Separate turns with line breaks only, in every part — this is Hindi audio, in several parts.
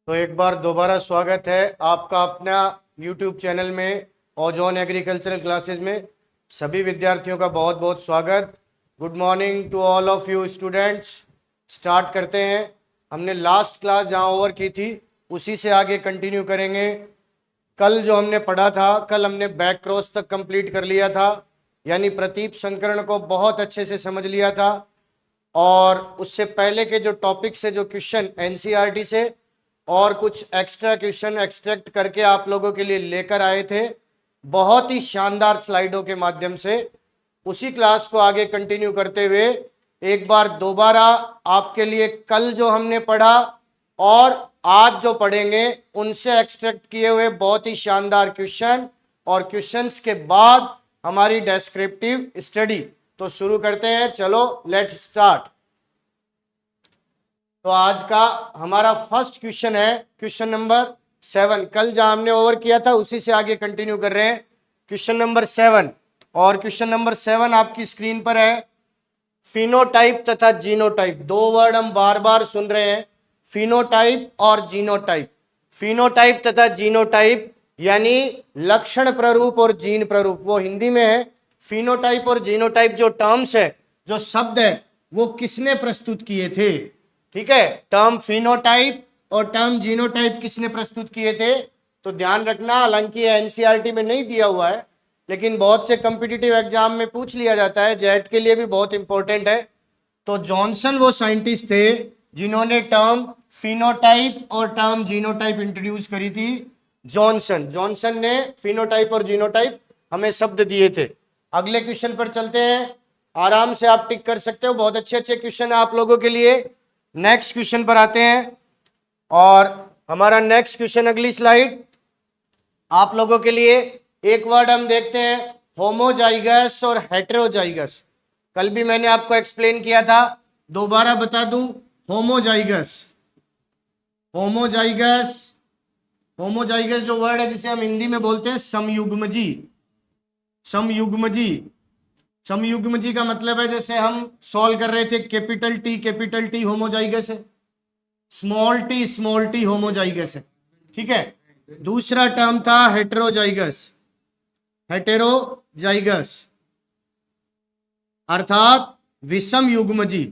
तो एक बार दोबारा स्वागत है आपका अपना YouTube चैनल में ओजोन एग्रीकल्चरल क्लासेस में। सभी विद्यार्थियों का बहुत बहुत स्वागत। Good morning to all of you students. Start करते हैं। हमने लास्ट क्लास जहां ओवर की थी उसी से आगे कंटिन्यू करेंगे। कल जो हमने पढ़ा था, कल हमने बैक क्रॉस तक कंप्लीट कर लिया था, यानी प्रतीप संकरण को बहुत अच्छे से समझ लिया था। और उससे पहले के जो टॉपिक से जो क्वेश्चन एनसीईआरटी से और कुछ एक्स्ट्रा क्वेश्चन एक्सट्रैक्ट करके आप लोगों के लिए लेकर आए थे, बहुत ही शानदार स्लाइडों के माध्यम से। उसी क्लास को आगे कंटिन्यू करते हुए एक बार दोबारा आपके लिए कल जो हमने पढ़ा और आज जो पढ़ेंगे उनसे एक्सट्रैक्ट किए हुए बहुत ही शानदार क्वेश्चन और क्वेश्चंस के बाद हमारी डेस्क्रिप्टिव स्टडी। तो शुरू करते हैं, चलो लेट्स स्टार्ट। तो आज का हमारा फर्स्ट क्वेश्चन है क्वेश्चन नंबर 7। कल जहां हमने ओवर किया था उसी से आगे कंटिन्यू कर रहे हैं, क्वेश्चन नंबर 7। और क्वेश्चन नंबर 7 आपकी स्क्रीन पर है। फिनोटाइप तथा जीनोटाइप, दो वर्ड हम बार बार सुन रहे हैं, फिनोटाइप और जीनोटाइप। फिनोटाइप तथा जीनोटाइप यानी लक्षण प्ररूप और जीन प्ररूप, वो हिंदी में है। फिनोटाइप और जीनोटाइप जो टर्म्स है, जो शब्द है, वो किसने प्रस्तुत किए थे? ठीक है, टर्म फिनोटाइप और टर्म जीनोटाइप किसने प्रस्तुत किए थे? तो ध्यान रखना, हालांकि एनसीईआरटी में नहीं दिया हुआ है लेकिन बहुत से कॉम्पिटिटिव एग्जाम में पूछ लिया जाता है, जेट के लिए भी बहुत इंपॉर्टेंट है। तो जॉनसन वो साइंटिस्ट थे जिन्होंने टर्म फिनोटाइप और टर्म जीनोटाइप इंट्रोड्यूस करी थी। जॉनसन ने फिनोटाइप और जीनोटाइप हमें शब्द दिए थे। अगले क्वेश्चन पर चलते हैं, आराम से आप टिक कर सकते हो, बहुत अच्छे अच्छे क्वेश्चन है आप लोगों के लिए। नेक्स्ट क्वेश्चन पर आते हैं और हमारा नेक्स्ट क्वेश्चन अगली स्लाइड आप लोगों के लिए। एक वर्ड हम देखते हैं, होमोजाइगस और हेटेरोजाइगस। कल भी मैंने आपको एक्सप्लेन किया था, दोबारा बता दूं। होमोजाइगस, होमोजाइगस, होमोजाइगस जो वर्ड है जिसे हम हिंदी में बोलते हैं समयुग्मजी। समयुग्मजी, समयुग्मजी का मतलब है, जैसे हम सॉल्व कर रहे थे कैपिटल टी होमोजाइगस है, स्मॉल टी होमोजाइगस है। ठीक है। दूसरा टर्म था हेटेरोजाइगस, हेटेरोजाइगस अर्थात विषम युग्मजी,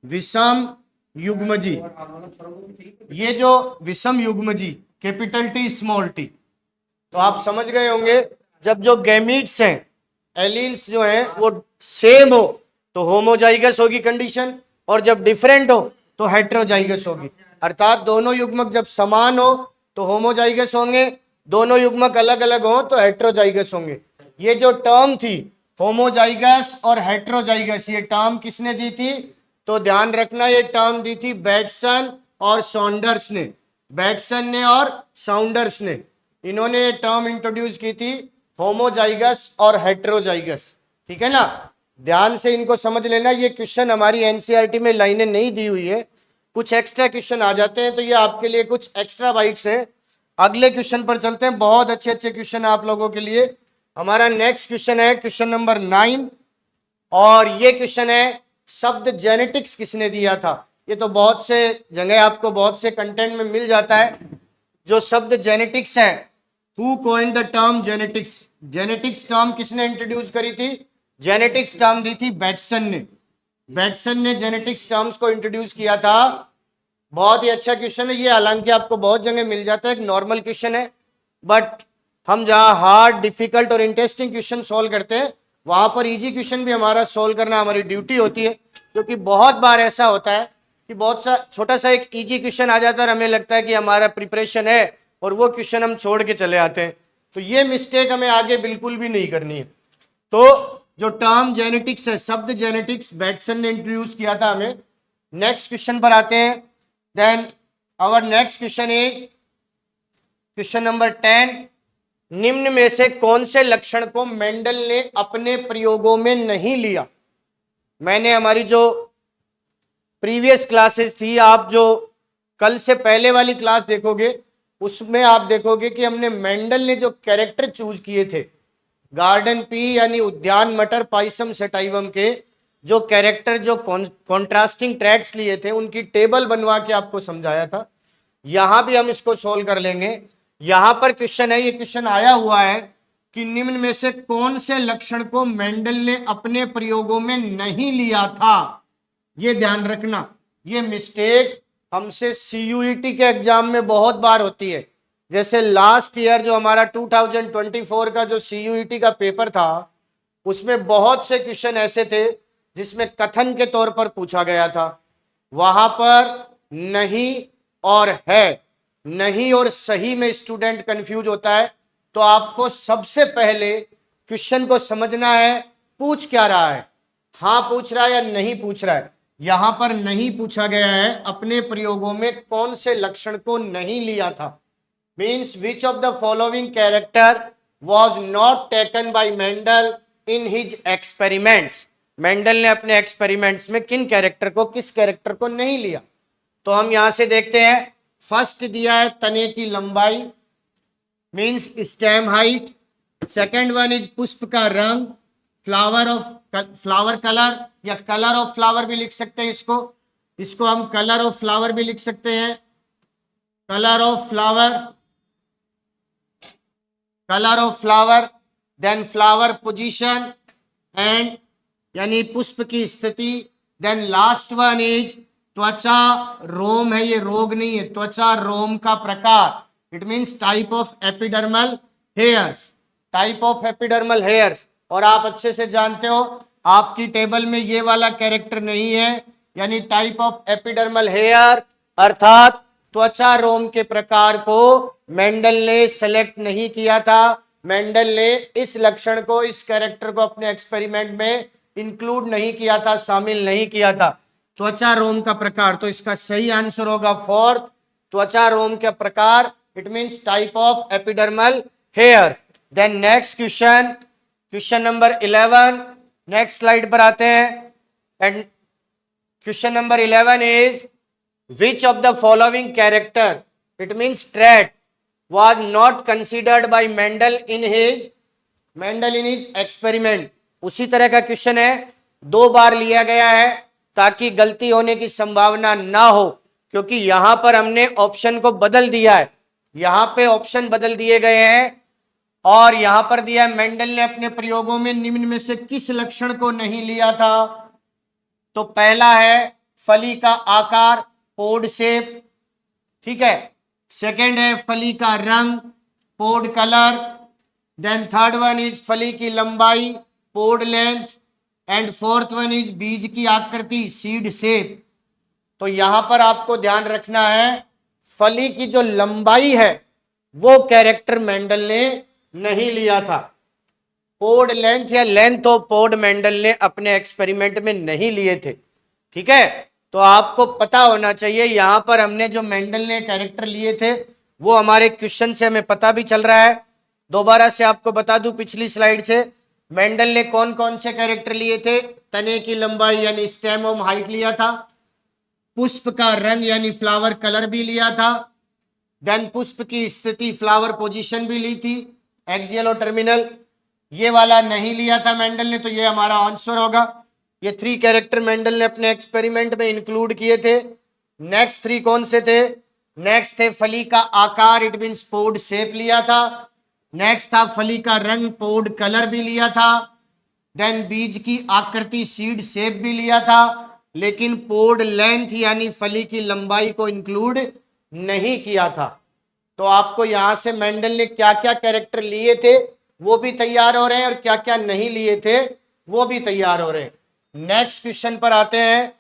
विषम युग्मजी। ये जो विषम युग्मजी कैपिटल टी स्मॉल टी, तो आप समझ गए होंगे, जब जो गैमीट्स हैं, एलील्स जो हैं वो सेम हो तो होमोजाइगस होगी कंडीशन, और जब डिफरेंट हो तो हेटेरोजाइगस होगी। अर्थात दोनों युग्मक जब समान हो तो होमोजाइगस होंगे, दोनों युग्मक अलग अलग हो तो हेटेरोजाइगस होंगे। ये जो टर्म थी होमोजाइगस और हेटेरोजाइगस, ये टर्म किसने दी थी? तो ध्यान रखना, ये टर्म दी थी बैटसन और सॉन्डर्स ने। बैटसन ने और साउंडर्स ने, इन्होंने ये टर्म इंट्रोड्यूस की थी, होमोजाइगस और हेटेरोजाइगस। ठीक है ना, ध्यान से इनको समझ लेना। ये क्वेश्चन हमारी एनसीईआरटी में लाइनें नहीं दी हुई है, कुछ एक्स्ट्रा क्वेश्चन आ जाते हैं, तो ये आपके लिए कुछ एक्स्ट्रा बाइट्स हैं। अगले क्वेश्चन पर चलते हैं, बहुत अच्छे अच्छे क्वेश्चन आप लोगों के लिए। हमारा नेक्स्ट क्वेश्चन है क्वेश्चन नंबर 9 और ये क्वेश्चन है शब्द जेनेटिक्स किसने दिया था? ये तो बहुत से जगह आपको बहुत से कंटेंट में मिल जाता है। जो शब्द जेनेटिक्स है, who coined the term genetics? Genetics term किसने इंट्रोड्यूस करी थी? जेनेटिक्स टर्म दी थी बैटसन ने। बैटसन ने जेनेटिक्स टर्म्स को इंट्रोड्यूस किया था। बहुत ही अच्छा क्वेश्चन है ये, हालांकि आपको बहुत जगह मिल जाता है, एक नॉर्मल क्वेश्चन है, बट हम जहां हार्ड, डिफिकल्ट और इंटरेस्टिंग क्वेश्चन सॉल्व करते हैं वहां पर इजी क्वेश्चन भी हमारा सॉल्व करना हमारी ड्यूटी होती है। क्योंकि बहुत बार ऐसा होता है कि बहुत सा छोटा सा एक इजी क्वेश्चन आ जाता है और हमें लगता है कि हमारा प्रिपरेशन है और वो क्वेश्चन हम छोड़ के चले आते हैं। तो ये मिस्टेक हमें आगे बिल्कुल भी नहीं करनी है। तो जो टर्म जेनेटिक्स है, शब्द जेनेटिक्स, बैटसन ने इंट्रोड्यूस किया था हमें। नेक्स्ट क्वेश्चन पर आते हैं। Then our next question is question number 10। निम्न में से कौन से लक्षण को मेंडल ने अपने प्रयोगों में नहीं लिया? मैंने हमारी जो प्रीवियस क्लासेस थी, आप जो कल से पहले वाली क्लास देखोगे उसमें आप देखोगे कि हमने मेंडल ने जो कैरेक्टर चूज किए थे, गार्डन पी यानी उद्यान मटर पाइसम सेटाइवम के जो कैरेक्टर, जो कॉन्ट्रास्टिंग ट्रैट्स लिए थे, उनकी टेबल बनवा के आपको समझाया था। यहां भी हम इसको सोल्व कर लेंगे। यहां पर क्वेश्चन है, ये क्वेश्चन आया हुआ है कि निम्न में से कौन से लक्षण को मेंडल ने अपने प्रयोगों में नहीं लिया था। ये ध्यान रखना, ये मिस्टेक हमसे सीयूईटी के एग्जाम में बहुत बार होती है। जैसे लास्ट ईयर जो हमारा 2024 का जो सीयूईटी का पेपर था, उसमें बहुत से क्वेश्चन ऐसे थे जिसमें कथन के तौर पर पूछा गया था। वहां पर नहीं और है, नहीं और सही में स्टूडेंट कंफ्यूज होता है। तो आपको सबसे पहले क्वेश्चन को समझना है पूछ क्या रहा है, हाँ पूछ रहा है या नहीं पूछ रहा है। यहां पर नहीं पूछा गया है अपने प्रयोगों में कौन से लक्षण को नहीं लिया था। Means which of the following character was not taken by Mendel in his experiments. Mendel ने अपने एक्सपेरिमेंट्स में किन कैरेक्टर को, किस कैरेक्टर को नहीं लिया। तो हम यहां से देखते हैं, फर्स्ट दिया है तने की लंबाई, means stem height. Second one is पुष्प का रंग, फ्लावर कलर, या कलर ऑफ फ्लावर भी लिख सकते हैं इसको हम कलर ऑफ फ्लावर भी लिख सकते हैं। Colour of flower, then flower position and यानी पुष्प की स्थिति। देन लास्ट वन इज त्वचा रोम है, ये रोग नहीं है, त्वचा रोम का प्रकार। It means type of epidermal hairs. और आप अच्छे से जानते हो आपकी टेबल में ये वाला कैरेक्टर नहीं है, यानी टाइप ऑफ एपिडर्मल हेयर अर्थात त्वचा रोम के प्रकार को मेंडल ने सेलेक्ट नहीं किया था। मेंडल ने इस लक्षण को, इस कैरेक्टर को अपने एक्सपेरिमेंट में इंक्लूड नहीं किया था, शामिल नहीं किया था। त्वचा रोम का प्रकार, तो इसका सही आंसर होगा फोर्थ, त्वचा रोम का प्रकार। It means type of epidermal hair. Then next question number 11, next slide पर आते हैं। And question number 11 is which of the following character, it means trait, was not considered by Mendel in his experiment। उसी तरह का क्वेश्चन है, दो बार लिया गया है ताकि गलती होने की संभावना ना हो, क्योंकि यहां पर हमने ऑप्शन को बदल दिया है। यहां पे ऑप्शन बदल दिए गए हैं और यहां पर दिया है मेंडल ने अपने प्रयोगों में निम्न में से किस लक्षण को नहीं लिया था। तो पहला है फली का आकार, पोड शेप, ठीक है। सेकंड है फली का रंग, pod colour. Then third one is फली की लंबाई, pod length. And fourth one is बीज की आकृति, सीड शेप। तो यहां पर आपको ध्यान रखना है फली की जो लंबाई है वो कैरेक्टर मेंडल ने नहीं लिया था। पोड लेंथ या लेंथ ऑफ पोड मेंडल ने अपने एक्सपेरिमेंट में नहीं लिए थे, ठीक है। तो आपको पता होना चाहिए यहां पर हमने जो मेंडल ने कैरेक्टर लिए थे वो हमारे क्वेश्चन से हमें पता भी चल रहा है। दोबारा से आपको बता दूं पिछली स्लाइड से, मेंडल ने कौन कौन से कैरेक्टर लिए थे। तने की लंबाई यानी स्टेम ऑफ हाइट लिया था, पुष्प का रंग यानी फ्लावर कलर भी लिया था, देन पुष्प की स्थिति फ्लावर पोजीशन भी ली थी, एक्सियल और टर्मिनल। ये वाला नहीं लिया था मेंडल ने, तो ये हमारा आंसर होगा। ये 3 कैरेक्टर मेंडल ने अपने एक्सपेरिमेंट में इंक्लूड किए थे। नेक्स्ट 3 कौन से थे? नेक्स्ट थे फली का आकार, इट मींस पोड शेप लिया था। नेक्स्ट था फली का रंग, पोड कलर भी लिया था। देन बीज की आकृति, सीड शेप भी लिया था, लेकिन पोड लेंथ यानी फली की लंबाई को इंक्लूड नहीं किया था। तो आपको यहां से मेंडल ने क्या क्या कैरेक्टर लिए थे वो भी तैयार हो रहे हैं और क्या क्या नहीं लिए थे वो भी तैयार हो रहे हैं। नेक्स्ट क्वेश्चन पर आते हैं।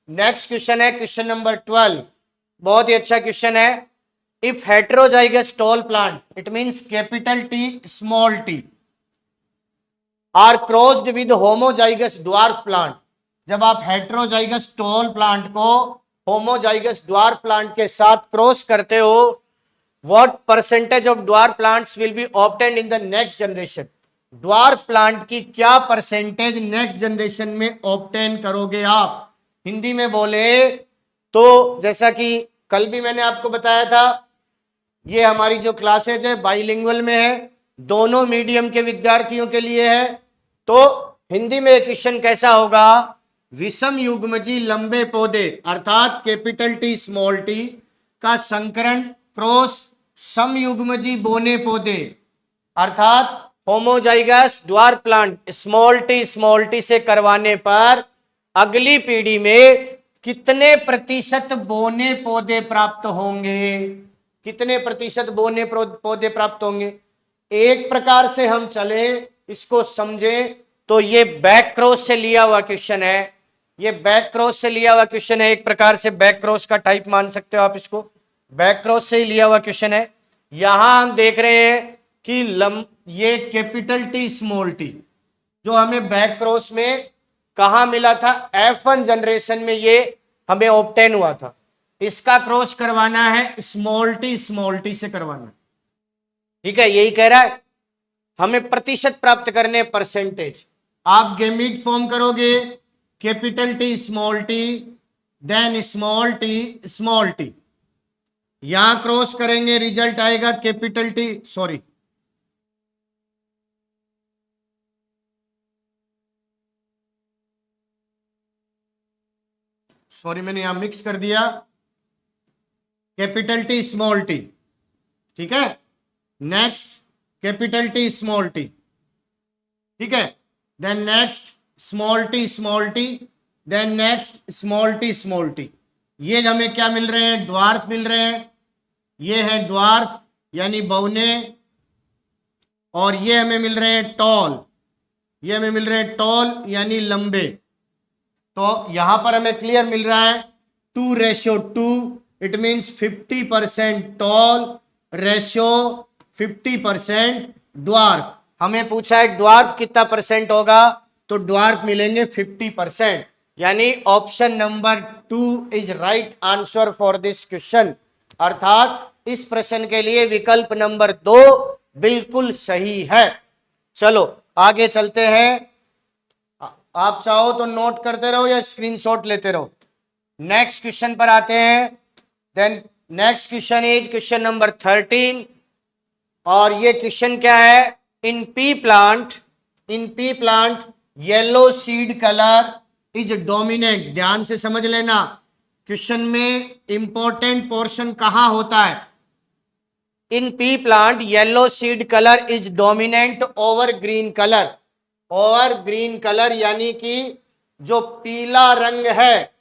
नेक्स्ट क्वेश्चन है क्वेश्चन नंबर 12, बहुत ही अच्छा क्वेश्चन है। If heterozygous tall plant, it means capital T small T, are crossed with homozygous dwarf plant. जब आप हेटेरोजाइगस टॉल प्लांट को होमोजाइगस ड्वार्फ प्लांट के साथ क्रॉस करते हो, what percentage of dwarf plants will be obtained in the next generation. Dwarf plant की क्या परसेंटेज नेक्स्ट जनरेशन में ऑब्टेन करोगे आप। हिंदी में बोले तो जैसा कि कल भी मैंने आपको बताया था, ये हमारी जो क्लासेज है बाइलिंगुअल में है, दोनों मीडियम के विद्यार्थियों के लिए है। तो हिंदी में क्वेश्चन कैसा होगा, विषम युग्मजी लंबे पौधे अर्थात कैपिटल टी स्मॉल टी का संकरण क्रॉस समयुग्मजी बोने पौधे अर्थात homozygous dwarf plant small T से करवाने पर अगली पीढ़ी में कितने प्रतिशत बोने पौधे प्राप्त होंगे? कितने प्रतिशत बोने पौधे प्राप्त होंगे? एक प्रकार से हम चले इसको समझें तो ये बैक क्रॉस से लिया हुआ क्वेश्चन है। ये बैक क्रॉस से लिया हुआ क्वेश्चन है, एक प्रकार से बैक क्रॉस का टाइप मान सकते हो आप इसको, बैक क्रॉस से ही लिया हुआ क्वेश्चन है। यहां हम देख रहे हैं कि ये कैपिटल टी स्मॉल टी जो हमें बैक क्रॉस में कहा मिला था, F1 जनरेशन में ये हमें ऑब्टेन हुआ था। इसका क्रॉस करवाना है स्मॉल टी से करवाना, ठीक है, यही कह रहा है हमें प्रतिशत प्राप्त करने, परसेंटेज। आप गैमीट फॉर्म करोगे capital T then small T, यहां क्रॉस करेंगे रिजल्ट आएगा कैपिटल टी, सॉरी मैंने यहां मिक्स कर दिया, कैपिटल टी स्मॉल टी, ठीक है। Next capital T small T, ठीक है, then next small T, then next small T. ये हमें क्या मिल रहे हैं? ड्वार्फ मिल रहे हैं। ये है ड्वार्फ यानी बौने, और ये हमें मिल रहे हैं टॉल, ये हमें मिल रहे हैं टॉल यानी लंबे। तो यहां पर हमें क्लियर मिल रहा है 2:2, it means 50% tall ratio 50% dwarf. हमें पूछा है ड्वार्फ कितना परसेंट होगा, तो ड्वार्फ मिलेंगे 50%, यानी option number 2 is right answer for this question. अर्थात इस प्रश्न के लिए विकल्प नंबर 2 बिल्कुल सही है। चलो आगे चलते हैं, आप चाहो तो नोट करते रहो या स्क्रीनशॉट लेते रहो। नेक्स्ट क्वेश्चन पर आते हैं। Then next question is question number 13, और ये क्वेश्चन क्या है? In pea plant yellow seed colour is dominant. ध्यान से समझ लेना, क्वेश्चन में इंपॉर्टेंट पोर्शन कहां होता है। In pea plant yellow seed colour is dominant over green colour. Over green colour यानी कि जो पीला रंग है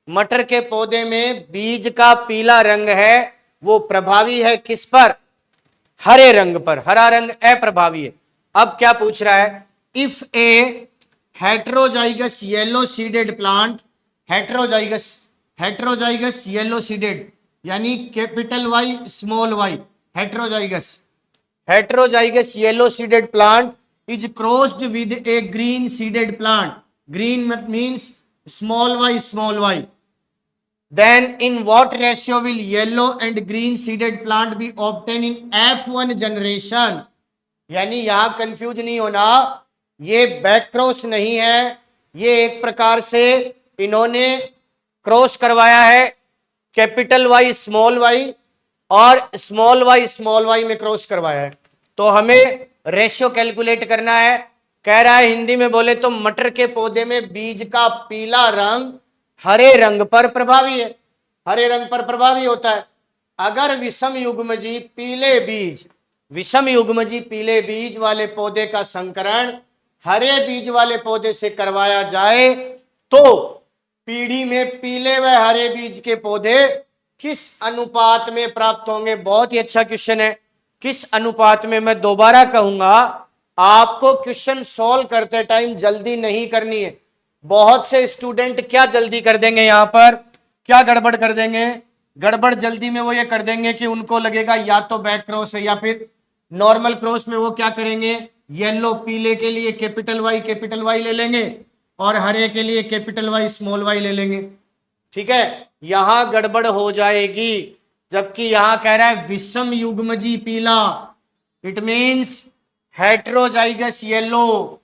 मटर के पौधे में, बीज का पीला रंग है वो प्रभावी है किस पर? हरे रंग पर। हरा रंग अप्रभावी है। अब क्या पूछ रहा है? If a heterozygous yellow seeded plant, heterozygous yellow seeded यानी capital Y small Y, heterozygous yellow seeded plant is crossed with a green seeded plant. Green means small y. Then in what ratio will yellow and green seeded plant be obtained in F1 generation? यानी यहां कंफ्यूज नहीं होना, ये बैक क्रॉस नहीं है, ये एक प्रकार से इन्होंने क्रॉस करवाया है कैपिटल वाई स्मॉल वाई और स्मॉल वाई में क्रॉस करवाया है। तो हमें रेशियो कैलकुलेट करना है। कह रहा है हिंदी में बोले तो मटर के पौधे में बीज का पीला रंग हरे रंग पर प्रभावी है, हरे रंग पर प्रभावी होता है। अगर विषम युग्मजी पीले बीज वाले पौधे का संकरण हरे बीज वाले पौधे से करवाया जाए तो पीढ़ी में पीले व हरे बीज के पौधे किस अनुपात में प्राप्त होंगे? बहुत ही अच्छा क्वेश्चन है। किस अनुपात में? मैं दोबारा कहूंगा, आपको क्वेश्चन सॉल्व करते टाइम जल्दी नहीं करनी है। बहुत से स्टूडेंट क्या जल्दी कर देंगे, यहां पर क्या गड़बड़ कर देंगे? गड़बड़ जल्दी में वो ये कर देंगे कि उनको लगेगा या तो बैक क्रॉस है या फिर नॉर्मल क्रॉस में वो क्या करेंगे, येलो पीले के लिए कैपिटल वाई ले लेंगे और हरे के लिए कैपिटल वाई स्मॉल वाई ले लेंगे। ठीक है, यहां गड़बड़ हो जाएगी। जबकि यहां कह रहा है विषम युग्मजी पीला, इट मीन्स हेट्रोजाइगस येलो,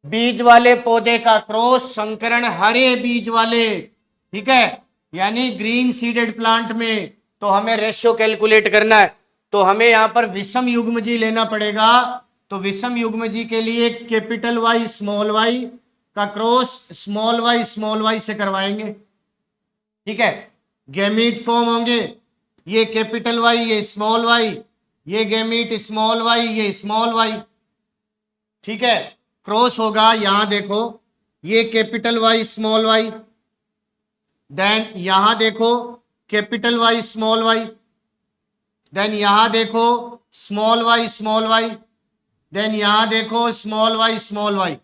बीज वाले पौधे का क्रॉस संकरण हरे बीज वाले, ठीक है, यानी ग्रीन सीडेड प्लांट में। तो हमें रेशियो कैलकुलेट करना है, तो हमें यहां पर विषम युग्मजी लेना पड़ेगा। तो विषम युग्मजी के लिए कैपिटल वाई स्मॉल वाई का क्रॉस स्मॉल वाई से करवाएंगे। ठीक है, गैमीट फॉर्म होंगे, ये कैपिटल वाई, ये स्मॉल वाई, ये गैमीट स्मॉल वाई, ये स्मॉल वाई, ठीक है। क्रॉस होगा, यहां देखो, ये capital Y small Y, then यहां देखो capital Y small Y, then यहां देखो स्मॉल वाई, देन यहां देखो स्मॉल वाई।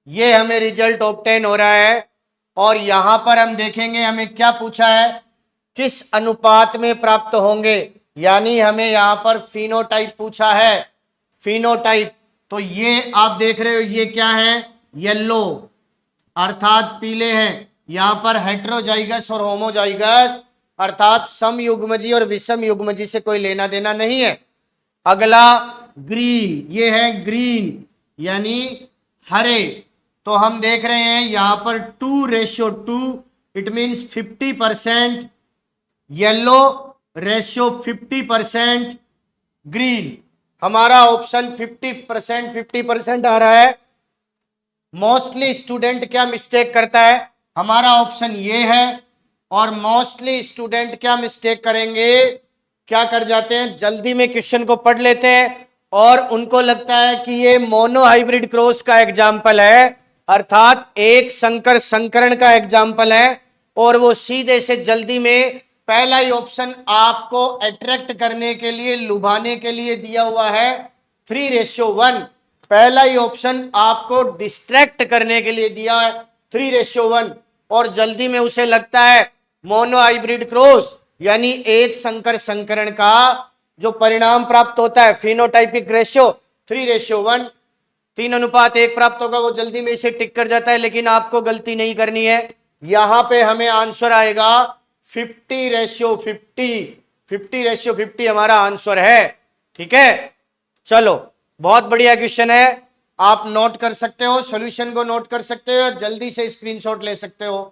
ये हमें रिजल्ट ऑब्टेन हो रहा है। और यहां पर हम देखेंगे हमें क्या पूछा है, किस अनुपात में प्राप्त होंगे, यानी हमें यहां पर फिनोटाइप पूछा है, फिनोटाइप। तो ये आप देख रहे हो, ये क्या है, येलो, अर्थात पीले हैं। यहां पर हेट्रोजाइगस और होमोजाइगस, अर्थात समयुग्मजी और विषम युग्मजी से कोई लेना देना नहीं है। अगला ग्रीन, ये है ग्रीन यानी हरे। तो हम देख रहे हैं यहां पर 2:2, it means 50% yellow ratio 50% green. हमारा ऑप्शन 50% आ रहा है। मोस्टली स्टूडेंट क्या मिस्टेक करता है, हमारा ऑप्शन ये है। और मोस्टली स्टूडेंट क्या मिस्टेक करेंगे, क्या कर जाते हैं, जल्दी में क्वेश्चन को पढ़ लेते हैं और उनको लगता है कि ये मोनो हाइब्रिड क्रॉस का एग्जाम्पल है, अर्थात एक संकर संकरण का एग्जाम्पल है। और वो सीधे से जल्दी में पहला ही ऑप्शन आपको अट्रैक्ट करने के लिए, लुभाने के लिए दिया हुआ है 3:1। पहला ही ऑप्शन आपको डिस्ट्रैक्ट करने के लिए दिया है 3:1। और जल्दी में उसे लगता है मोनो हाइब्रिड क्रॉस यानी एक संकर संकरण का जो परिणाम प्राप्त होता है फिनोटाइपिक रेशियो 3:1, 3:1 प्राप्त होगा, वो जल्दी में इसे टिक कर जाता है। लेकिन आपको गलती नहीं करनी है, यहां पे हमें आंसर आएगा 50:50, 50:50 हमारा आंसर है, ठीक है। चलो, बहुत बढ़िया क्वेश्चन है, आप नोट कर सकते हो, सॉल्यूशन को नोट कर सकते हो, जल्दी से स्क्रीनशॉट ले सकते हो।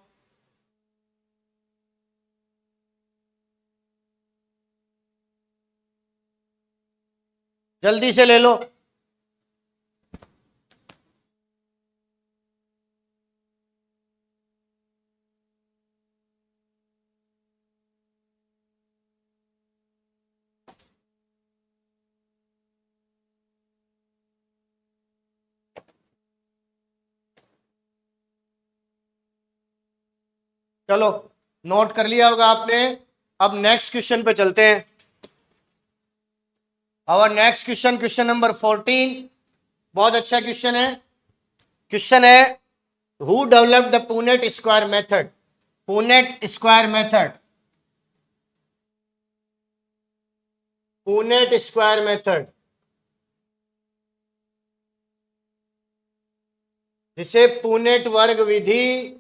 जल्दी से ले लो। चलो, नोट कर लिया होगा आपने। अब नेक्स्ट क्वेश्चन पे चलते हैं। और नेक्स्ट क्वेश्चन, क्वेश्चन नंबर 14, बहुत अच्छा क्वेश्चन है। क्वेश्चन है, who developed the Punnett square method, Punnett square method, Punnett square method, जिसे पुनेट वर्ग विधि,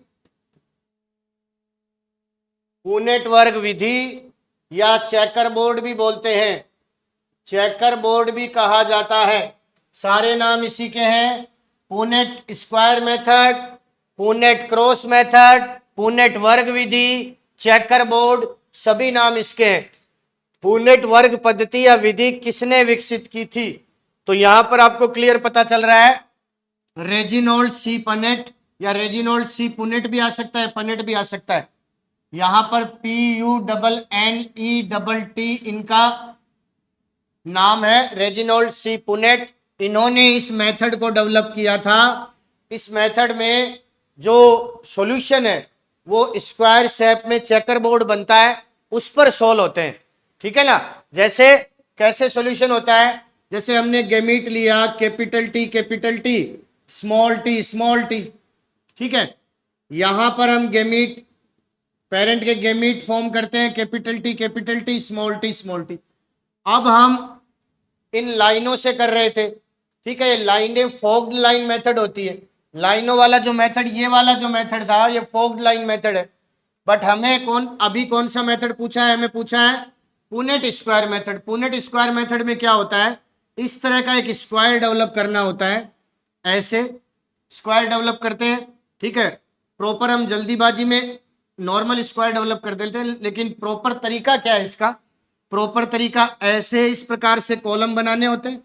पुनेट वर्ग विधि या चेकर बोर्ड भी बोलते हैं, चेकर बोर्ड भी कहा जाता है, सारे नाम इसी के हैं। Punnett square method, Punnett cross method, Punnett वर्ग विधि, चेकर बोर्ड, सभी नाम इसके हैं। पुनेट वर्ग पद्धति या विधि किसने विकसित की थी, तो यहां पर आपको क्लियर पता चल रहा है, रेजिनोल्ड सी पनेट, या रेजिनोल्ड सी पुनेट भी आ सकता है, पनेट भी आ सकता है। यहां पर PUNNET इनका नाम है, रेजिनोल्ड सी पुनेट। इन्होंने इस मेथड को डेवलप किया था। इस मेथड में जो सॉल्यूशन है वो स्क्वायर शेप में चेकर बोर्ड बनता है, उस पर सोल्व होते हैं, ठीक है ना। जैसे कैसे सॉल्यूशन होता है, जैसे हमने गैमीट लिया, कैपिटल टी स्मॉल टी, ठीक है। यहां पर हम गैमीट, पेरेंट के गैमीट फॉर्म करते हैं कैपिटल टी स्मॉल टी। अब हम इन लाइनों से कर रहे थे, ठीक है। ये लाइनें फोक्ड लाइन मेथड होती है, लाइनों वाला जो मेथड, ये वाला जो मेथड था ये फोक्ड लाइन मेथड है। बट हमें अभी कौन सा मेथड पूछा है, हमें पूछा है Punnett square method. Punnett square method में क्या होता है, इस तरह का एक स्क्वायर डेवलप करना होता है, ऐसे स्क्वायर डेवलप करते हैं, ठीक है। प्रॉपर हम जल्दीबाजी में नॉर्मल स्क्वायर डेवलप कर देते हैं, लेकिन प्रॉपर तरीका क्या है इसका, प्रॉपर तरीका ऐसे इस प्रकार से कॉलम बनाने होते हैं,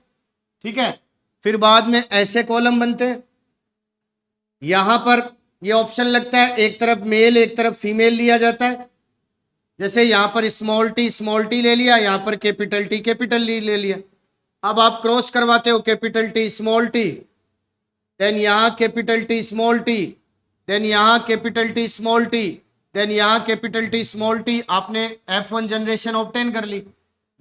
ठीक है। फिर बाद में ऐसे कॉलम बनते हैं, यहां पर ये ऑप्शन लगता है, एक तरफ मेल एक तरफ फीमेल लिया जाता है, जैसे यहाँ पर स्मॉल टी ले लिया, यहाँ पर कैपिटल टी कैपिटल टी ले लिया। अब आप क्रॉस करवाते हो capital T small T, then यहाँ capital T small T, then यहाँ capital T small T, then यहाँ कैपिटल टी स्मॉल टी। आपने F1 जनरेशन ऑब्टेन कर ली।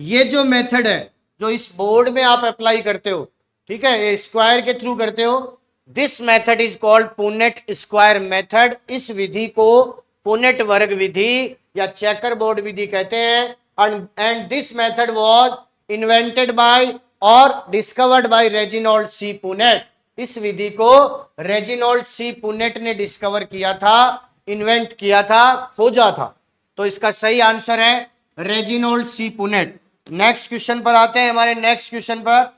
ये जो मेथड है जो इस बोर्ड में आप अप्लाई करते हो, ठीक है, ये स्क्वायर के थ्रू करते हो, this method is called Punnett square method. इस विधि को पुनेट वर्ग विधि या चेकर बोर्ड विधि कहते हैं। And this method was invented by और discovered by Reginald C Punnett. इस विधि को रेजिनॉल्ड सी पुनेट ने डिस्कवर किया था, इन्वेंट किया था, खोजा था। तो इसका सही आंसर है Reginald C Punnett. Next question पर आते हैं, हमारे नेक्स्ट क्वेश्चन पर।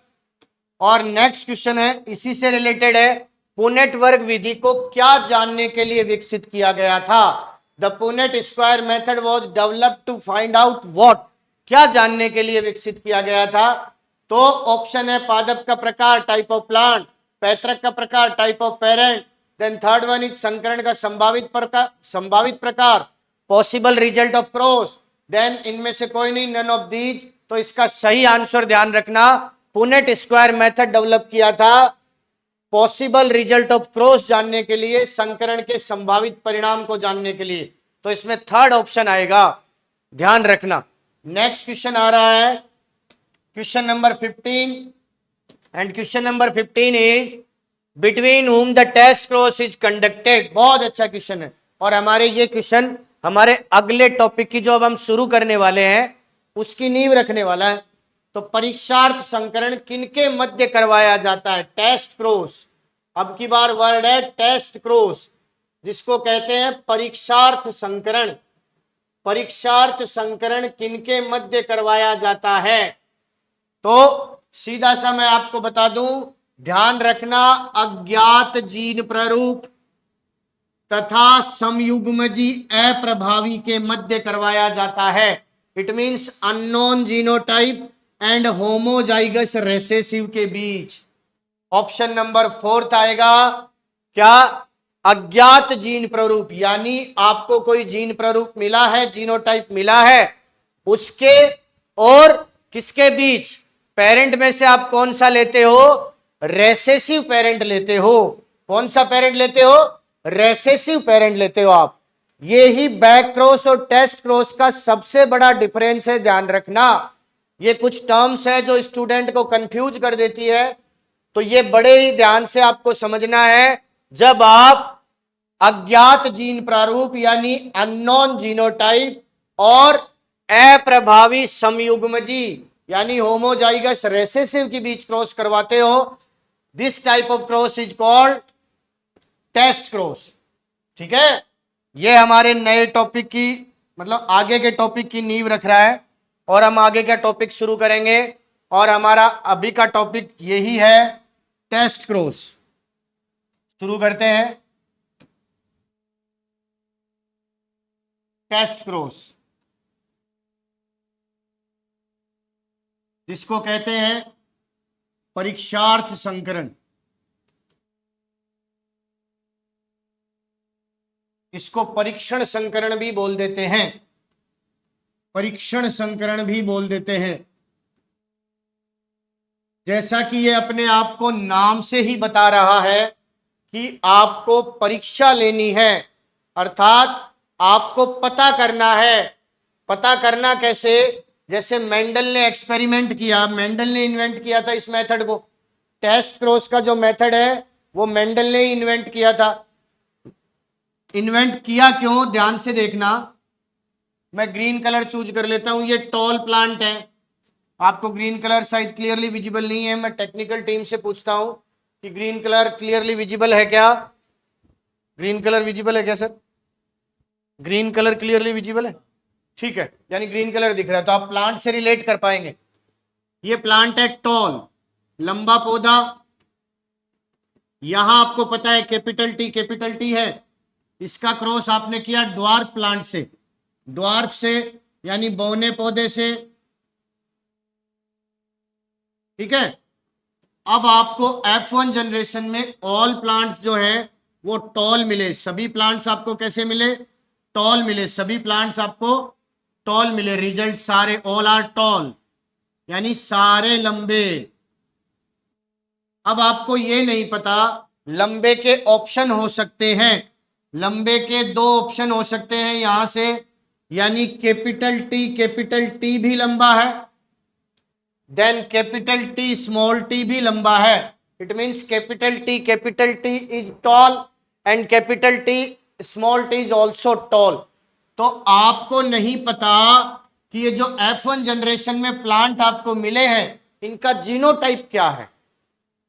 और नेक्स्ट क्वेश्चन है इसी से रिलेटेड है, पुनेट वर्ग विधि को क्या जानने के लिए विकसित किया गया था? The Punnett square method was developed to find out what, क्या जानने के लिए विकसित किया गया था? तो ऑप्शन है पादप का प्रकार टाइप ऑफ प्लांट, पैतृक का प्रकार type of parent, then third one is संकरण का संभावित प्रकार possible result of cross, then इनमें से कोई नहीं, नन ऑफ दीज। तो इसका सही आंसर ध्यान रखना, पुनेट स्क्वायर मेथड डेवलप किया था पॉसिबल रिजल्ट ऑफ क्रॉस जानने के लिए, संकरण के संभावित परिणाम को जानने के लिए। तो इसमें थर्ड ऑप्शन आएगा, ध्यान रखना। नेक्स्ट क्वेश्चन आ रहा है question number 15 and question number 15 is between whom the test cross is conducted. बहुत अच्छा क्वेश्चन है और हमारे ये क्वेश्चन हमारे अगले टॉपिक की जो अब हम शुरू करने वाले हैं उसकी नींव रखने वाला है। तो परीक्षार्थ संकरण किनके मध्य करवाया जाता है? Test cross. अब की बार वर्ड है टेस्ट क्रॉस, जिसको कहते हैं परीक्षार्थ संकरण। परीक्षार्थ संकरण किनके मध्य करवाया जाता है? तो सीधा सा मैं आपको बता दूं, ध्यान रखना, अज्ञात जीन प्रारूप तथा समयुग्मजी अप्रभावी के मध्य करवाया जाता है। It means unknown genotype and homozygous recessive के बीच। ऑप्शन नंबर 4 आएगा। क्या? अज्ञात जीन प्रारूप, यानी आपको कोई जीन प्रारूप मिला है, जीनोटाइप मिला है, उसके और किसके बीच? पेरेंट में से आप कौन सा लेते हो? रेसेसिव पेरेंट लेते हो। कौन सा पेरेंट लेते हो? रेसेसिव पेरेंट लेते हो आप। ये ही बैक क्रॉस और टेस्ट क्रॉस का सबसे बड़ा डिफरेंस है, ध्यान रखना। ये कुछ टर्म्स है जो स्टूडेंट को कंफ्यूज कर देती है, तो ये बड़े ही ध्यान से आपको समझना है। जब आप अज्ञात जीन प्रारूप यानी अननोन जीनोटाइप और अप्रभावी समयुग्मजी यानी होमोजाइगस रेसेसिव के बीच क्रॉस करवाते हो, this type of cross is called test cross. ठीक है, ये हमारे नए टॉपिक की मतलब आगे के टॉपिक की नींव रख रहा है और हम आगे का टॉपिक शुरू करेंगे। और हमारा अभी का टॉपिक यही है, टेस्ट क्रॉस। शुरू करते हैं टेस्ट क्रॉस, जिसको कहते हैं परीक्षार्थ संकरण। इसको परीक्षण संकरण भी बोल देते हैं, परीक्षण संकरण भी बोल देते हैं। जैसा कि ये अपने आप को नाम से ही बता रहा है कि आपको परीक्षा लेनी है, अर्थात आपको पता करना है। पता करना कैसे? जैसे मेंडल ने एक्सपेरिमेंट किया, मेंडल ने इन्वेंट किया था इस मेथड को। टेस्ट क्रॉस का जो मेथड है वो मेंडल ने ही इन्वेंट किया था। इन्वेंट किया क्यों? ध्यान से देखना, मैं ग्रीन कलर चूज कर लेता हूं। ये टॉल प्लांट है, आपको ग्रीन कलर शायद क्लियरली विजिबल नहीं है। मैं टेक्निकल टीम से पूछता हूं कि ग्रीन कलर क्लियरली विजिबल है क्या? ग्रीन कलर विजिबल है क्या sir? Green colour clearly visible है, ठीक है, यानी ग्रीन कलर दिख रहा है तो आप प्लांट से रिलेट कर पाएंगे। ये प्लांट है टॉल, लंबा पौधा। यहां आपको पता है कैपिटल टी है। इसका क्रॉस आपने किया ड्वार्फ प्लांट से, ड्वार्फ से यानी बौने पौधे से, ठीक है। अब आपको F1 जनरेशन में ऑल प्लांट्स जो है वो टॉल मिले। सभी प्लांट्स आपको कैसे मिले? टॉल मिले। सभी प्लांट्स आपको टॉल मिले, रिजल्ट सारे ऑल आर टॉल, यानी सारे लंबे। अब आपको ये नहीं पता, लंबे के ऑप्शन हो सकते हैं, लंबे के दो ऑप्शन हो सकते हैं यहां से, यानी कैपिटल टी भी लंबा है, then capital T small T भी लंबा है। It means capital T is tall and capital T small T is also tall. तो आपको नहीं पता कि ये जो F1 जनरेशन में प्लांट आपको मिले हैं, इनका जीनोटाइप क्या है।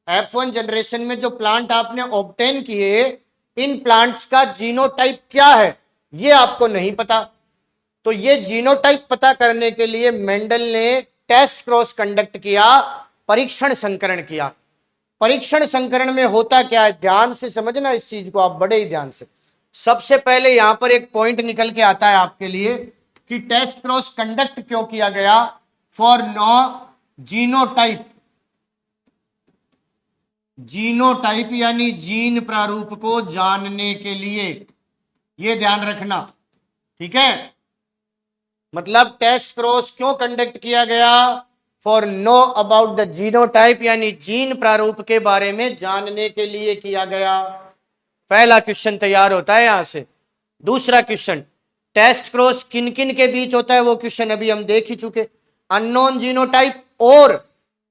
F1 जनरेशन में जो प्लांट आपने ऑब्टेन किए, इन प्लांट्स का जीनोटाइप क्या है, ये आपको नहीं पता। तो ये जीनोटाइप पता करने के लिए मेंडल ने टेस्ट क्रॉस कंडक्ट किया, परीक्षण संकरण किया। परीक्षण संकरण में होता क्या है, ध्यान से समझना इस चीज को आप, बड़े ही ध्यान से। सबसे पहले यहां पर एक पॉइंट निकल के आता है आपके लिए कि टेस्ट क्रॉस कंडक्ट क्यों किया गया, फॉर नो जीनोटाइप। जीनोटाइप यानी जीन प्रारूप को जानने के लिए, यह ध्यान रखना, ठीक है। मतलब टेस्ट क्रॉस क्यों कंडक्ट किया गया, for know about the genotype, यानी जीन प्रारूप के बारे में जानने के लिए किया गया। पहला क्वेश्चन तैयार होता है यहां से। दूसरा क्वेश्चन, टेस्ट क्रॉस किन किन के बीच होता है, वो क्वेश्चन अभी हम देख ही चुके। अननोन जीनोटाइप और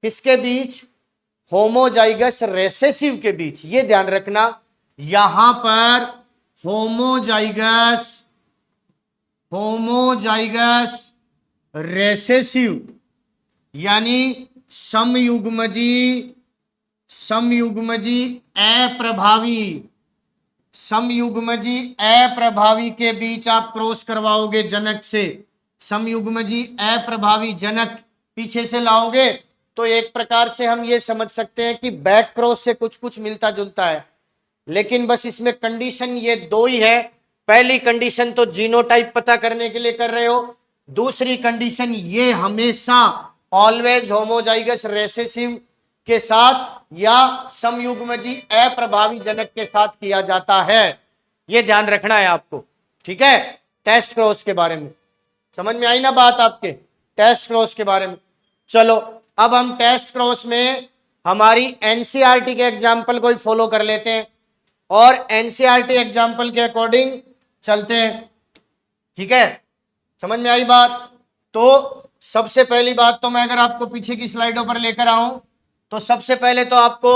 किसके बीच, होमोजाइगस रेसेसिव के बीच। ये ध्यान रखना, यहां पर होमोजाइगस रेसेसिव यानी समयुग्मजी अप्रभावी के बीच आप क्रॉस करवाओगे जनक से। समयुग्मजी अप्रभावी जनक पीछे से लाओगे तो एक प्रकार से हम ये समझ सकते हैं कि बैक क्रॉस से कुछ कुछ मिलता जुलता है, लेकिन बस इसमें कंडीशन ये दो ही है। पहली कंडीशन तो जीनोटाइप पता करने के लिए कर रहे हो, दूसरी कंडीशन ये हमेशा ऑलवेज होमोजाइगस रेसेसिव के साथ या समयुग्मजी अप्रभावी जनक के साथ किया जाता है। यह ध्यान रखना है आपको, ठीक है। टेस्ट क्रॉस के बारे में समझ में आई ना बात आपके, टेस्ट क्रॉस के बारे में। चलो अब हम टेस्ट क्रॉस में हमारी एनसीईआरटी के एग्जाम्पल को ही फॉलो कर लेते हैं और एनसीईआरटी एग्जाम्पल के अकॉर्डिंग चलते हैं, ठीक है। समझ में आई बात। तो सबसे पहली बात तो मैं अगर आपको पीछे की स्लाइडों पर लेकर आऊं तो सबसे पहले तो आपको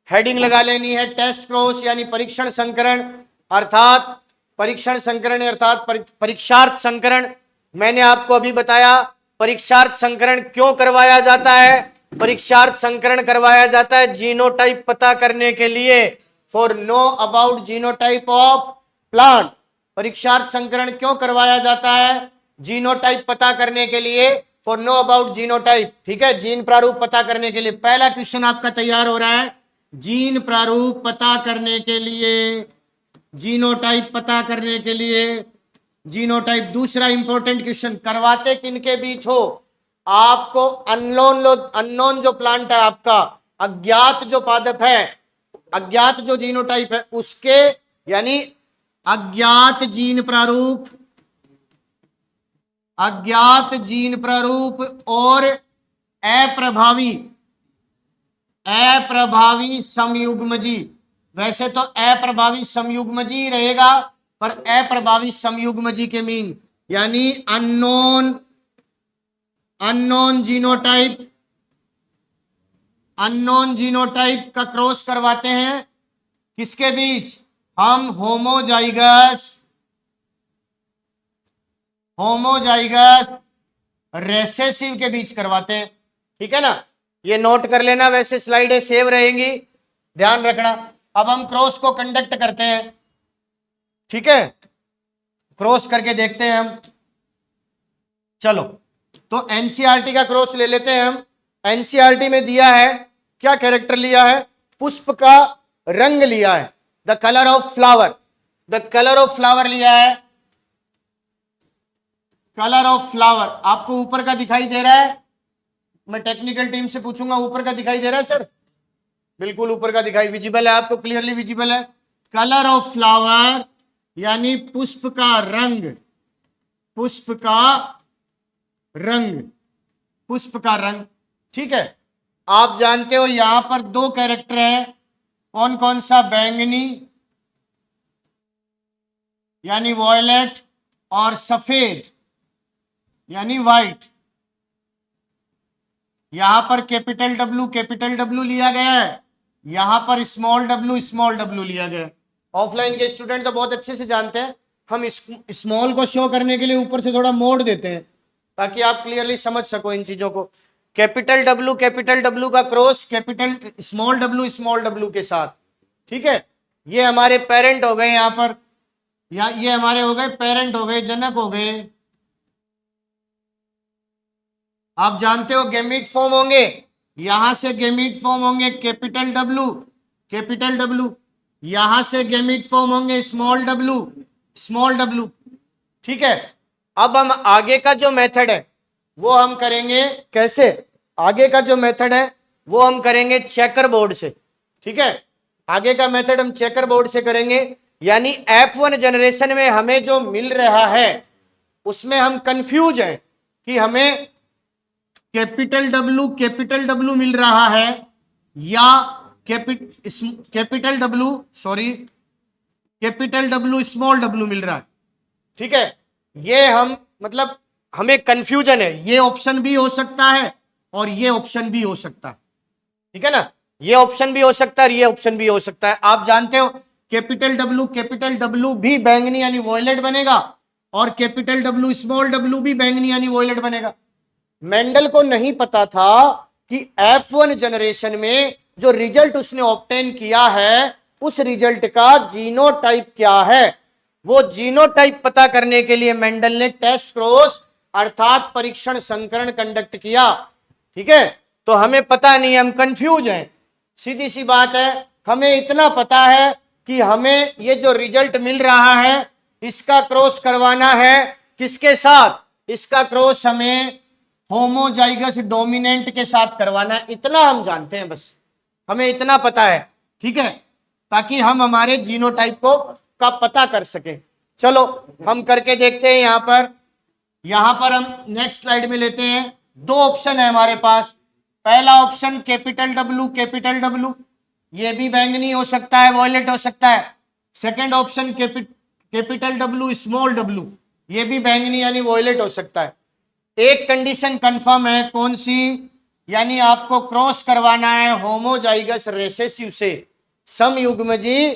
हेडिंग लगा लेनी है, टेस्ट क्रॉस यानी परीक्षण संकरण, अर्थात परीक्षण संकरण अर्थात परीक्षार्थ संकरण। मैंने आपको अभी बताया परीक्षार्थ संकरण क्यों करवाया जाता है। परीक्षार्थ संकरण करवाया जाता है जीनोटाइप पता करने के लिए, for know about genotype of plant. परीक्षार्थ संकरण क्यों करवाया जाता है, जीनोटाइप पता करने के लिए, फॉर नो अबाउट जीनोटाइप, ठीक है, जीन प्रारूप पता करने के लिए। पहला क्वेश्चन आपका तैयार हो रहा है, जीन प्रारूप पता करने के लिए, जीनोटाइप पता करने के लिए, जीनोटाइप। दूसरा इंपॉर्टेंट क्वेश्चन, करवाते किनके बीच हो, आपको अननोन जो प्लांट है आपका, अज्ञात जो पादप है, अज्ञात जो जीनोटाइप है उसके, यानी अज्ञात जीन प्रारूप और अप्रभावी समयुग्मजी। वैसे तो अप्रभावी समयुग्मजी रहेगा, पर अप्रभावी समयुग्मजी के मीन यानी अननोन जीनोटाइप का क्रॉस करवाते हैं किसके बीच, हम होमोजाइगस रेसेसिव के बीच करवाते हैं, ठीक है ना। ये नोट कर लेना, वैसे स्लाइडें सेव रहेंगी, ध्यान रखना। अब हम क्रॉस को कंडक्ट करते हैं, ठीक है, क्रॉस करके देखते हैं हम। चलो तो एनसीईआरटी का क्रॉस ले लेते हैं हम। एनसीईआरटी में दिया है, क्या कैरेक्टर लिया है, पुष्प का रंग लिया है, द कलर ऑफ फ्लावर लिया है। कलर ऑफ फ्लावर आपको ऊपर का दिखाई दे रहा है, मैं टेक्निकल टीम से पूछूंगा ऊपर का दिखाई दे रहा है सर, बिल्कुल ऊपर का दिखाई, विजिबल है आपको, क्लियरली विजिबल है। कलर ऑफ फ्लावर यानी पुष्प का रंग, पुष्प का रंग। ठीक है, आप जानते हो यहां पर दो कैरेक्टर है, कौन कौन सा? बैंगनी यानी वॉयलेट और सफेद यानी व्हाइट। यहां पर कैपिटल डब्ल्यू लिया गया है, यहां पर स्मॉल डब्ल्यू लिया गया है। ऑफलाइन के स्टूडेंट तो बहुत अच्छे से जानते हैं, हम स्मॉल को शो करने के लिए ऊपर से थोड़ा मोड़ देते हैं ताकि आप क्लियरली समझ सको इन चीजों को। कैपिटल डब्ल्यू का क्रॉस स्मॉल डब्ल्यू के साथ। ठीक है, ये हमारे पेरेंट हो गए यहां पर, या ये हमारे हो गए पेरेंट, हो गए जनक, हो गए। आप जानते हो गेमीट फॉर्म होंगे, यहां से गेमीट फॉर्म होंगे कैपिटल डब्ल्यू, यहां से गेमीट फॉर्म होंगे स्मॉल डब्ल्यू। ठीक है, अब हम आगे का जो मेथड है वो हम करेंगे कैसे? आगे का जो मेथड है वो हम करेंगे चेकर बोर्ड से। ठीक है, आगे का मेथड हम चेकर बोर्ड से करेंगे, यानी F1 जनरेशन में हमें जो मिल रहा है उसमें हम कंफ्यूज हैं कि हमें कैपिटल डब्ल्यू मिल रहा है या कैपिटल डब्ल्यू स्मॉल डब्ल्यू मिल रहा है। ठीक है, ये हम मतलब हमें कंफ्यूजन है, ये ऑप्शन भी हो सकता है और ये ऑप्शन भी हो सकता है। ठीक है ना, ये ऑप्शन भी हो सकता है और ये ऑप्शन भी हो सकता है। आप जानते हो कैपिटल डब्ल्यू भी बैंगनी यानी वॉयलेट बनेगा और कैपिटल डब्ल्यू भी बैंगनी यानी वॉयलेट बनेगा। मेंडल को नहीं पता था कि F1 जनरेशन में जो रिजल्ट उसने ऑब्टेन किया है उस रिजल्ट का जीनोटाइप क्या है। वो जीनोटाइप पता करने के लिए मेंडल ने टेस्ट क्रॉस अर्थात परीक्षण संकरण कंडक्ट किया। ठीक है, तो हमें पता नहीं, हम कंफ्यूज हैं। सीधी सी बात है, हमें इतना पता है कि हमें ये जो रिजल्ट मिल रहा है इसका क्रॉस करवाना है किसके साथ? इसका क्रॉस हमें होमोजाइगस डोमिनेंट के साथ करवाना है, इतना हम जानते हैं, बस हमें इतना पता है। ठीक है, ताकि हम हमारे जीनोटाइप को का पता कर सके। चलो हम करके देखते हैं। यहां पर हम नेक्स्ट स्लाइड में लेते हैं। दो ऑप्शन है हमारे पास। पहला ऑप्शन कैपिटल डब्ल्यू, ये भी बैंगनी हो सकता है, वॉयलेट हो सकता है। Second option capital W small W, ये भी बैंगनी यानी वॉयलेट हो सकता है। एक कंडीशन कंफर्म है, कौन सी? यानी आपको क्रॉस करवाना है होमोजाइगस रेसेसिव से, समयुग्मजी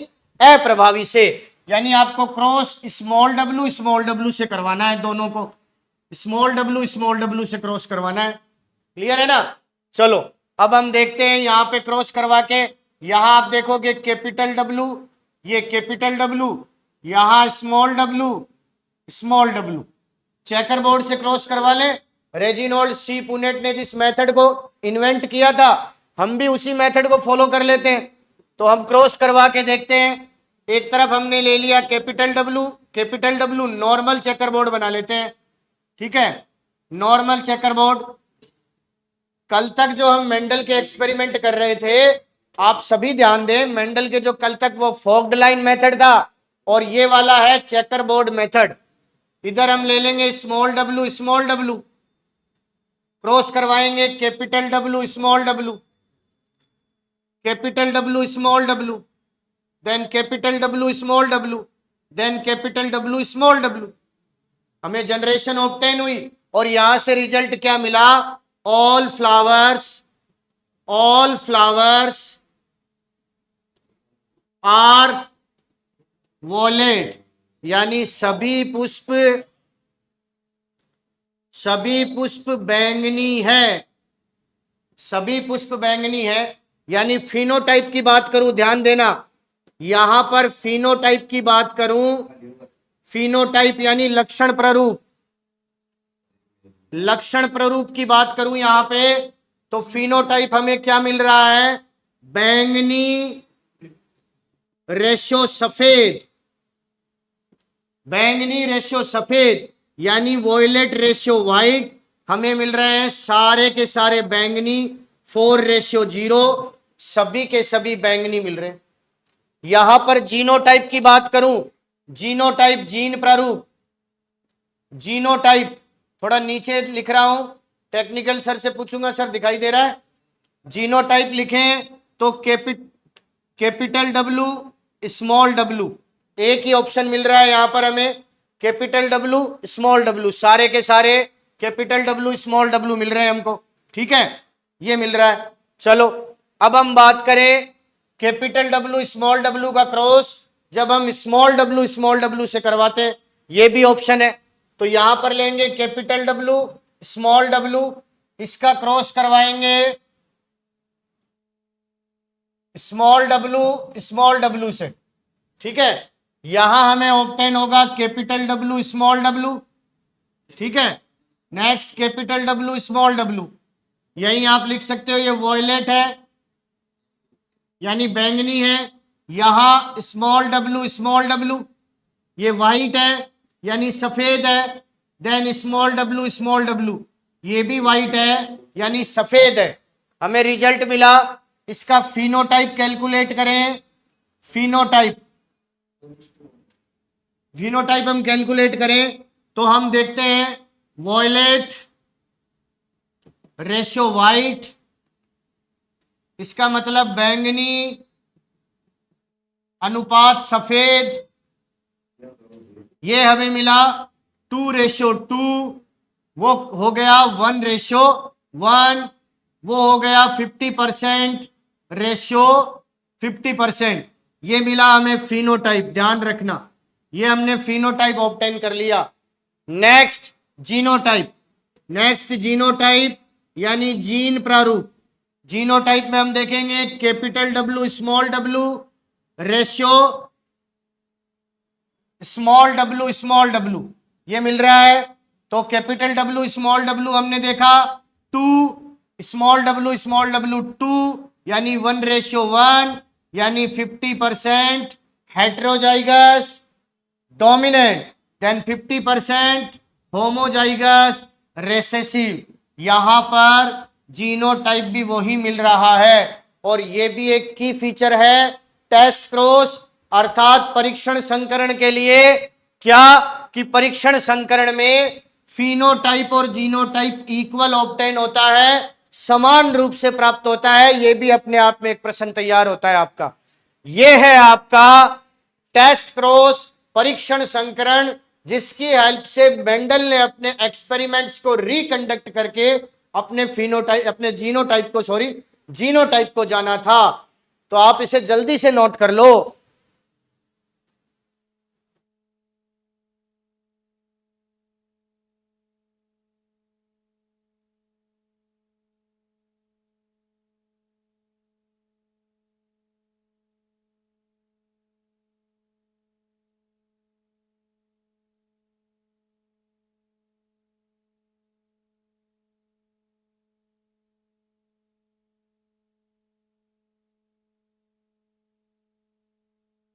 अप्रभावी से, यानी आपको क्रॉस स्मॉल डब्ल्यू से करवाना है, दोनों को स्मॉल डब्ल्यू से क्रॉस करवाना है। क्लियर है ना? चलो अब हम देखते हैं यहां पे क्रॉस करवा के। यहां आप देखोगे कैपिटल डब्ल्यू, ये कैपिटल डब्ल्यू, यहां स्मॉल डब्ल्यू। चेकर बोर्ड से क्रॉस करवा ले। रेजिनोल्ड सी पुनेट ने जिस मेथड को इन्वेंट किया था हम भी उसी मेथड को फॉलो कर लेते हैं। तो हम क्रॉस करवा के देखते हैं। एक तरफ हमने ले लिया capital W, normal checker board बना लेते हैं। ठीक है, नॉर्मल चेकर बोर्ड। कल तक जो हम मेंडल के एक्सपेरिमेंट कर रहे थे, आप सभी ध्यान दें, मेंडल के जो कल तक वो फोक्ड लाइन मेथड था और ये वाला है चेकर बोर्ड मेथड। इधर हम ले लेंगे स्मॉल डब्ल्यू, क्रॉस करवाएंगे capital W small W, capital W small W, then capital W small W, then capital W small W. हमें जनरेशन ऑब्टेन हुई और यहां से रिजल्ट क्या मिला? ऑल फ्लावर्स आर वॉयलेट, यानी सभी पुष्प बैंगनी है, सभी पुष्प बैंगनी है। यानी फिनोटाइप की बात करूं, ध्यान देना, यहां पर फिनोटाइप की बात करूं, फिनोटाइप यानी लक्षण प्ररूप की बात करूं यहां पे, तो फिनोटाइप हमें क्या मिल रहा है? बैंगनी रेशो सफेद, यानी वॉयलेट रेशियो व्हाइट हमें मिल रहे हैं सारे के सारे बैंगनी, 4:0, सभी के सभी बैंगनी मिल रहे हैं। यहां पर जीनोटाइप की बात करूं, जीनोटाइप जीन प्रारूप, जीनोटाइप थोड़ा नीचे लिख रहा हूं, टेक्निकल सर से पूछूंगा, सर दिखाई दे रहा है? जीनोटाइप लिखें तो कैपिटल डब्लू, स्मॉल डब्लू, एक ही ऑप्शन मिल रहा है यहां पर हमें, कैपिटल डब्लू स्मॉल डब्लू, सारे के सारे कैपिटल डब्लू स्मॉल डब्लू मिल रहे हैं हमको, ठीक है, ये मिल रहा है। चलो अब हम बात करें कैपिटल डब्लू स्मॉल डब्लू का क्रॉस, जब हम स्मॉल डब्लू से करवाते हैं, ये भी ऑप्शन है, तो यहां पर लेंगे कैपिटल डब्लू स्मॉल डब्लू, इसका क्रॉस करवाएंगे स्मॉल डब्लू से, ठीक है, यहां हमें ऑब्टेन होगा कैपिटल डब्लू स्मॉल डब्लू, ठीक है, next capital W small W, यही आप लिख सकते हो, ये वॉयलेट है यानी बैंगनी है, यहां स्मॉल डब्लू, ये व्हाइट है यानी सफेद है, देन स्मॉल डब्लू, ये भी व्हाइट है यानी सफेद है। हमें रिजल्ट मिला, इसका फिनोटाइप कैलकुलेट करें, फिनोटाइप हम कैलकुलेट करें तो हम देखते हैं वॉयलेट रेशो व्हाइट, इसका मतलब बैंगनी अनुपात सफेद, ये हमें मिला 2:2, वो हो गया 1:1, वो हो गया 50% रेशो 50%, ये मिला हमें फिनोटाइप, ध्यान रखना ये हमने फिनोटाइप ऑब्टेन कर लिया। नेक्स्ट जीनोटाइप यानी जीन प्रारूप, जीनोटाइप में हम देखेंगे capital W small W ratio small W, ये मिल रहा है, तो कैपिटल डब्लू स्मॉल डब्लू हमने देखा 2, स्मॉल डब्लू 2 यानी 1:1 यानी 50% heterozygous dominant, then 50% homozygous recessive, यहां पर जीनोटाइप भी वही मिल रहा है। और ये भी एक की फीचर है टेस्ट क्रॉस अर्थात परीक्षण संकरण के लिए, क्या कि परीक्षण संकरण में फिनोटाइप और जीनोटाइप इक्वल ऑब्टेन होता है, समान रूप से प्राप्त होता है, यह भी अपने आप में एक प्रश्न तैयार होता है आपका। यह है आपका टेस्ट क्रॉस परीक्षण संकरण, जिसकी हेल्प से मेंडल ने अपने एक्सपेरिमेंट्स को रिकंडक्ट करके अपने जीनोटाइप को जाना था। तो आप इसे जल्दी से नोट कर लो।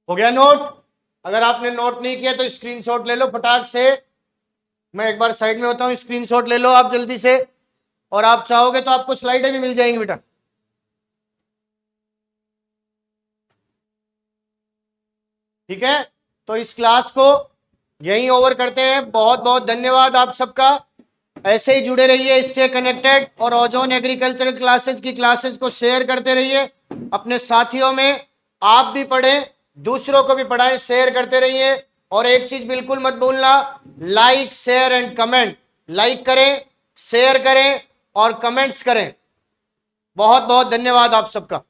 हो गया नोट? अगर आपने नोट नहीं किया तो स्क्रीनशॉट ले लो फटाक से, मैं एक बार साइड में होता हूं, स्क्रीनशॉट ले लो आप जल्दी से, और आप चाहोगे तो आपको स्लाइडें भी मिल जाएंगी बेटा। ठीक है, तो इस क्लास को यहीं ओवर करते हैं। बहुत बहुत धन्यवाद आप सबका, ऐसे ही जुड़े रहिए, स्टे कनेक्टेड, और ओजोन एग्रीकल्चर क्लासेज की क्लासेज को शेयर करते रहिए अपने साथियों में, आप भी पढ़ें, दूसरों को भी पढ़ाएं, शेयर करते रहिए। और एक चीज बिल्कुल मत भूलना, like share and comment, like करें, शेयर करें और कमेंट्स करें। बहुत बहुत धन्यवाद आप सबका।